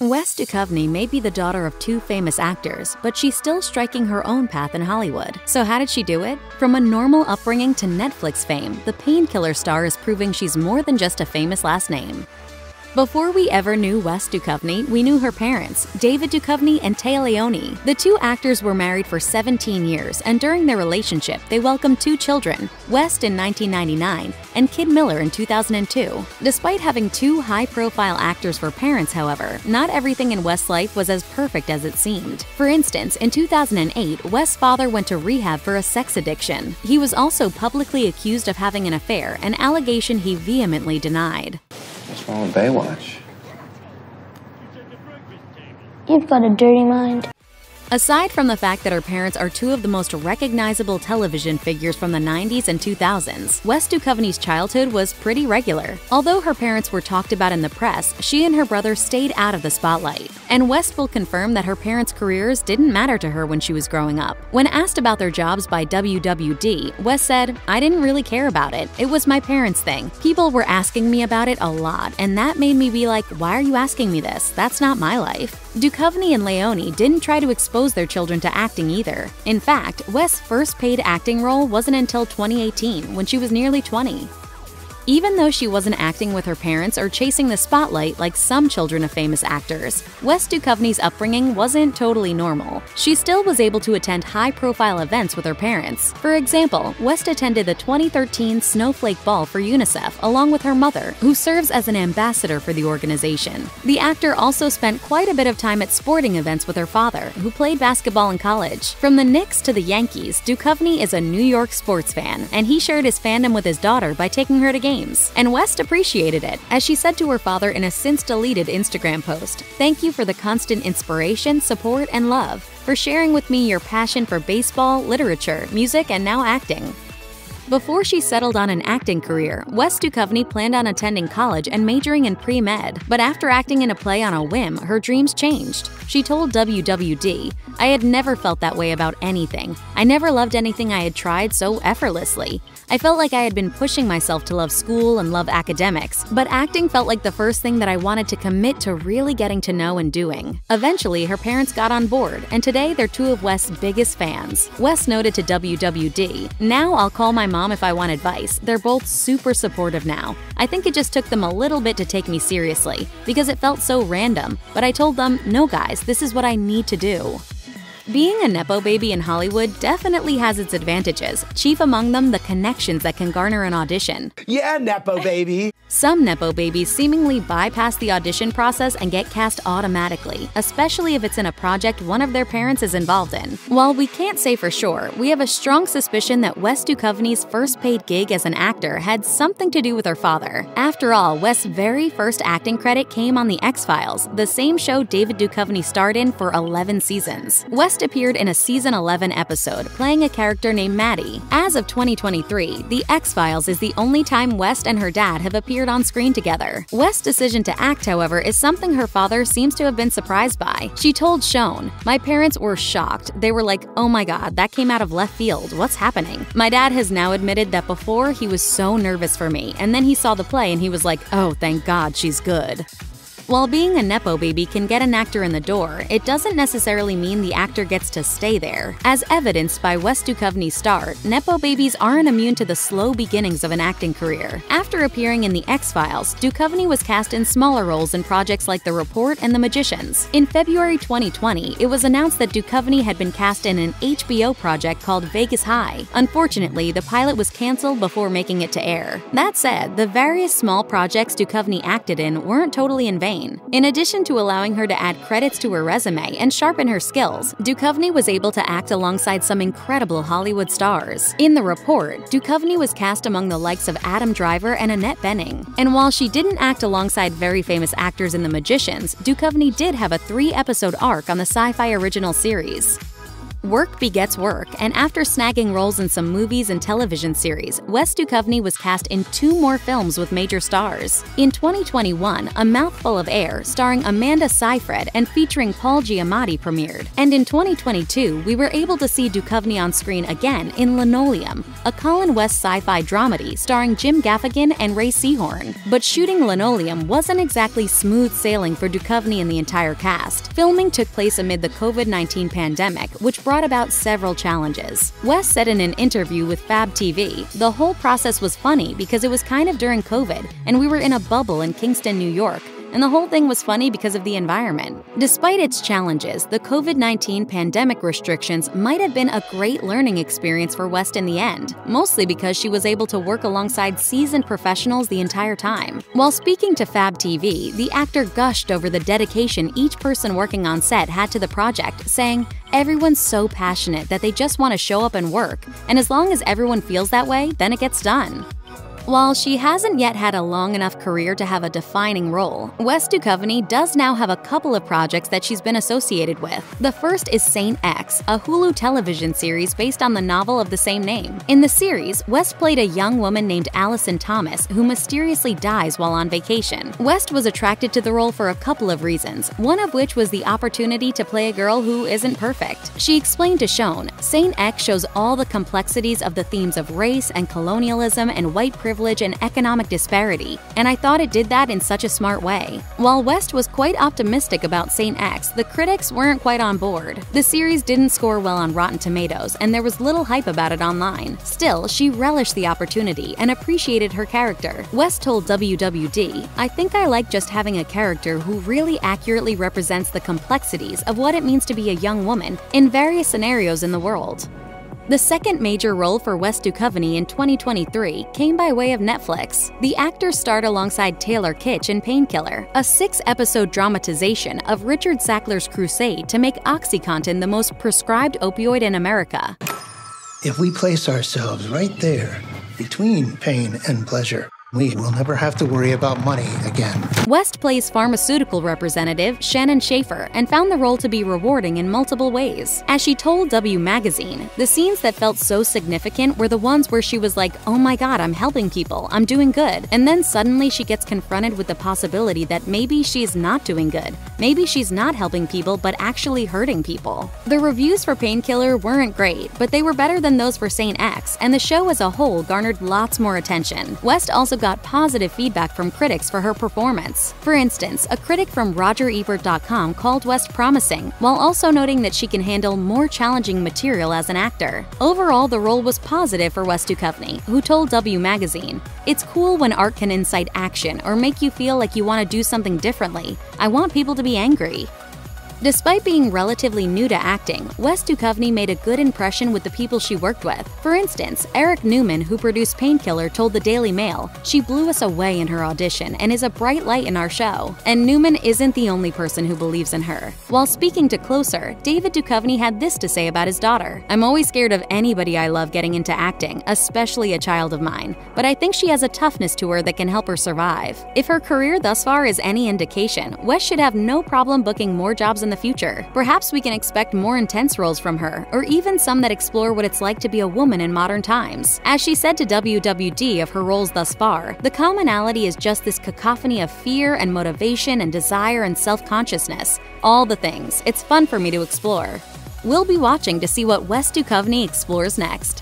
West Duchovny may be the daughter of two famous actors, but she's still striking her own path in Hollywood. So how did she do it? From a normal upbringing to Netflix fame, the Painkiller star is proving she's more than just a famous last name. Before we ever knew West Duchovny, we knew her parents, David Duchovny and Téa Leoni. The two actors were married for 17 years, and during their relationship, they welcomed two children, West in 1999 and Kid Miller in 2002. Despite having two high-profile actors for parents, however, not everything in West's life was as perfect as it seemed. For instance, in 2008, West's father went to rehab for a sex addiction. He was also publicly accused of having an affair, an allegation he vehemently denied. What's wrong with Baywatch? You've got a dirty mind. Aside from the fact that her parents are two of the most recognizable television figures from the 90s and 2000s, West Duchovny's childhood was pretty regular. Although her parents were talked about in the press, she and her brother stayed out of the spotlight. And West will confirm that her parents' careers didn't matter to her when she was growing up. When asked about their jobs by WWD, West said, "I didn't really care about it. It was my parents' thing. People were asking me about it a lot, and that made me be like, why are you asking me this? That's not my life." Duchovny and Leoni didn't try to expose their children to acting either. In fact, West's first paid acting role wasn't until 2018, when she was nearly 20. Even though she wasn't acting with her parents or chasing the spotlight like some children of famous actors, West Duchovny's upbringing wasn't totally normal. She still was able to attend high-profile events with her parents. For example, West attended the 2013 Snowflake Ball for UNICEF along with her mother, who serves as an ambassador for the organization. The actor also spent quite a bit of time at sporting events with her father, who played basketball in college. From the Knicks to the Yankees, Duchovny is a New York sports fan, and he shared his fandom with his daughter by taking her to games. And West appreciated it, as she said to her father in a since-deleted Instagram post, "Thank you for the constant inspiration, support, and love, for sharing with me your passion for baseball, literature, music, and now acting." Before she settled on an acting career, West Duchovny planned on attending college and majoring in pre-med. But after acting in a play on a whim, her dreams changed. She told WWD, "I had never felt that way about anything. I never loved anything I had tried so effortlessly. I felt like I had been pushing myself to love school and love academics, but acting felt like the first thing that I wanted to commit to really getting to know and doing." Eventually, her parents got on board, and today they're two of West's biggest fans. West noted to WWD, "Now I'll call my mom if I want advice. They're both super supportive now. I think it just took them a little bit to take me seriously, because it felt so random, but I told them, no guys, this is what I need to do." Being a Nepo baby in Hollywood definitely has its advantages, chief among them the connections that can garner an audition. Yeah, Nepo baby! Some Nepo babies seemingly bypass the audition process and get cast automatically, especially if it's in a project one of their parents is involved in. While we can't say for sure, we have a strong suspicion that West Duchovny's first paid gig as an actor had something to do with her father. After all, West's very first acting credit came on The X-Files, the same show David Duchovny starred in for 11 seasons. West appeared in a season 11 episode, playing a character named Maddie. As of 2023, The X-Files is the only time West and her dad have appeared on screen together. West's decision to act, however, is something her father seems to have been surprised by. She told Shone, "My parents were shocked. They were like, oh my god, that came out of left field. What's happening?" My dad has now admitted that before he was so nervous for me, and then he saw the play and he was like, oh, thank god she's good. While being a Nepo baby can get an actor in the door, it doesn't necessarily mean the actor gets to stay there. As evidenced by West Duchovny's start, Nepo babies aren't immune to the slow beginnings of an acting career. After appearing in The X-Files, Duchovny was cast in smaller roles in projects like The Report and The Magicians. In February 2020, it was announced that Duchovny had been cast in an HBO project called Vegas High. Unfortunately, the pilot was canceled before making it to air. That said, the various small projects Duchovny acted in weren't totally in vain. In addition to allowing her to add credits to her resume and sharpen her skills, Duchovny was able to act alongside some incredible Hollywood stars. In The Report, Duchovny was cast among the likes of Adam Driver and Annette Bening. And while she didn't act alongside very famous actors in The Magicians, Duchovny did have a 3-episode arc on the Sci-Fi original series. Work begets work, and after snagging roles in some movies and television series, Wes Duchovny was cast in 2 more films with major stars. In 2021, A Mouthful of Air, starring Amanda Seyfried and featuring Paul Giamatti, premiered. And in 2022, we were able to see Duchovny on screen again in Linoleum, a Colin West sci-fi dramedy starring Jim Gaffigan and Ray Seahorn. But shooting Linoleum wasn't exactly smooth sailing for Duchovny and the entire cast. Filming took place amid the COVID-19 pandemic, which brought about several challenges. Wes said in an interview with Fab TV, "The whole process was funny because it was kind of during COVID, and we were in a bubble in Kingston, New York. And the whole thing was funny because of the environment." Despite its challenges, the COVID-19 pandemic restrictions might have been a great learning experience for West in the end, mostly because she was able to work alongside seasoned professionals the entire time. While speaking to Fab TV, the actor gushed over the dedication each person working on set had to the project, saying, "Everyone's so passionate that they just want to show up and work, and as long as everyone feels that way, then it gets done." While she hasn't yet had a long enough career to have a defining role, Wes Duchovny does now have a couple of projects that she's been associated with. The first is Saint X, a Hulu television series based on the novel of the same name. In the series, West played a young woman named Allison Thomas who mysteriously dies while on vacation. West was attracted to the role for a couple of reasons, one of which was the opportunity to play a girl who isn't perfect. She explained to Shone, "Saint X shows all the complexities of the themes of race and colonialism and white privilege and economic disparity, and I thought it did that in such a smart way." While West was quite optimistic about Saint X, the critics weren't quite on board. The series didn't score well on Rotten Tomatoes, and there was little hype about it online. Still, she relished the opportunity and appreciated her character. West told WWD, "I think I like just having a character who really accurately represents the complexities of what it means to be a young woman in various scenarios in the world." The second major role for Wes Duchovny in 2023 came by way of Netflix. The actor starred alongside Taylor Kitsch in Painkiller, a 6-episode dramatization of Richard Sackler's crusade to make OxyContin the most prescribed opioid in America. If we place ourselves right there, between pain and pleasure, we will never have to worry about money again. West plays pharmaceutical representative Shannon Schaefer and found the role to be rewarding in multiple ways. As she told W Magazine, "The scenes that felt so significant were the ones where she was like, 'Oh my god, I'm helping people, I'm doing good,' and then suddenly she gets confronted with the possibility that maybe she's not doing good, maybe she's not helping people but actually hurting people." The reviews for Painkiller weren't great, but they were better than those for Saint X, and the show as a whole garnered lots more attention. West also got positive feedback from critics for her performance. For instance, a critic from RogerEbert.com called West promising, while also noting that she can handle more challenging material as an actor. Overall, the role was positive for West Duchovny, who told W Magazine, "It's cool when art can incite action or make you feel like you want to do something differently. I want people to be angry." Despite being relatively new to acting, Wes Duchovny made a good impression with the people she worked with. For instance, Eric Newman, who produced Painkiller, told the Daily Mail, "She blew us away in her audition and is a bright light in our show." And Newman isn't the only person who believes in her. While speaking to Closer, David Duchovny had this to say about his daughter, "I'm always scared of anybody I love getting into acting, especially a child of mine, but I think she has a toughness to her that can help her survive." If her career thus far is any indication, Wes should have no problem booking more jobs in the future. Perhaps we can expect more intense roles from her, or even some that explore what it's like to be a woman in modern times. As she said to WWD of her roles thus far, "The commonality is just this cacophony of fear and motivation and desire and self-consciousness. All the things. It's fun for me to explore." We'll be watching to see what Wes Duchovny explores next.